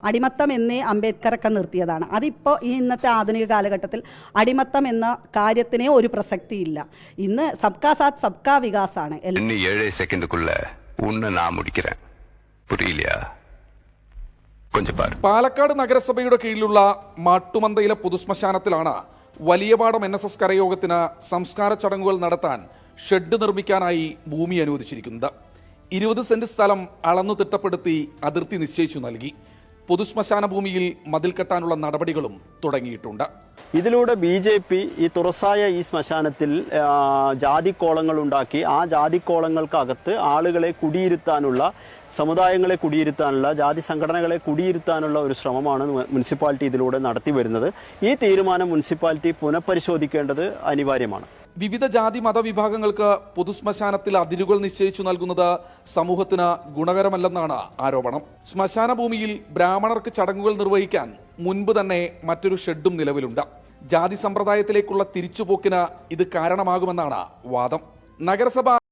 അടിമത്തം എന്നേ അംബേദ്കറൊക്കെ നിർത്തിയതാണ്. അതിപ്പോൾ ഈ ഇന്നത്തെ ആധുനിക കാലഘട്ടത്തിൽ അടിമത്തം എന്ന കാര്യത്തിനെ ഒരു പ്രസക്തിയില്ല. ഇന്ന് സബ്കാ സാത്ത് സബ്കാ വികാസാണ്. 7 സെക്കൻഡുക്കുള്ള പാലക്കാട് നഗരസഭയുടെ കീഴിലുള്ള മാട്ടുമന്തയിലെ പൊതുശ്മശാനത്തിലാണ് വലിയപാടം NSS കരയോഗത്തിന് സംസ്കാര ചടങ്ങുകൾ നടത്താൻ ഷെഡ് നിർമ്മിക്കാനായി ഭൂമി അനുവദിച്ചിരിക്കുന്നത്. 20 സെന്റ് സ്ഥലം അളന്നു തിട്ടപ്പെടുത്തി അതിർത്തി നിശ്ചയിച്ചു നൽകി. പൊതുശ്മശാന ഭൂമിയിൽ മതിൽ കെട്ടാനുള്ള നടപടികളും തുടങ്ങിയിട്ടുണ്ട്. ഇതിലൂടെ BJP ഈ തുറസായ ഈ ശ്മശാനത്തിൽ ജാതിക്കോളങ്ങൾ ഉണ്ടാക്കി ആ ജാതിക്കോളങ്ങൾക്കകത്ത് ആളുകളെ കുടിയിരുത്താനുള്ള, സമുദായങ്ങളെ കുടിയിരുത്താനുള്ള, ജാതി സംഘടനകളെ കുടിയിരുത്താനുള്ള ഒരു ശ്രമമാണ് മുനിസിപ്പാലിറ്റി ഇതിലൂടെ നടത്തി വരുന്നത്. ഈ തീരുമാനം മുനിസിപ്പാലിറ്റി പുനഃപരിശോധിക്കേണ്ടത് അനിവാര്യമാണ്. വിവിധ ജാതി മതവിഭാഗങ്ങൾക്ക് പൊതുശ്മശാനത്തിൽ അതിരുകൾ നിശ്ചയിച്ചു നൽകുന്നത് സമൂഹത്തിന് ഗുണകരമല്ലെന്നാണ് ആരോപണം. ശ്മശാന ഭൂമിയിൽ ബ്രാഹ്മണർക്ക് ചടങ്ങുകൾ നിർവഹിക്കാൻ മുൻപ് തന്നെ മറ്റൊരു ഷെഡും നിലവിലുണ്ട്. ജാതി സമ്പ്രദായത്തിലേക്കുള്ള തിരിച്ചുപോക്കിന് ഇത് കാരണമാകുമെന്നാണ് വാദം. നഗരസഭ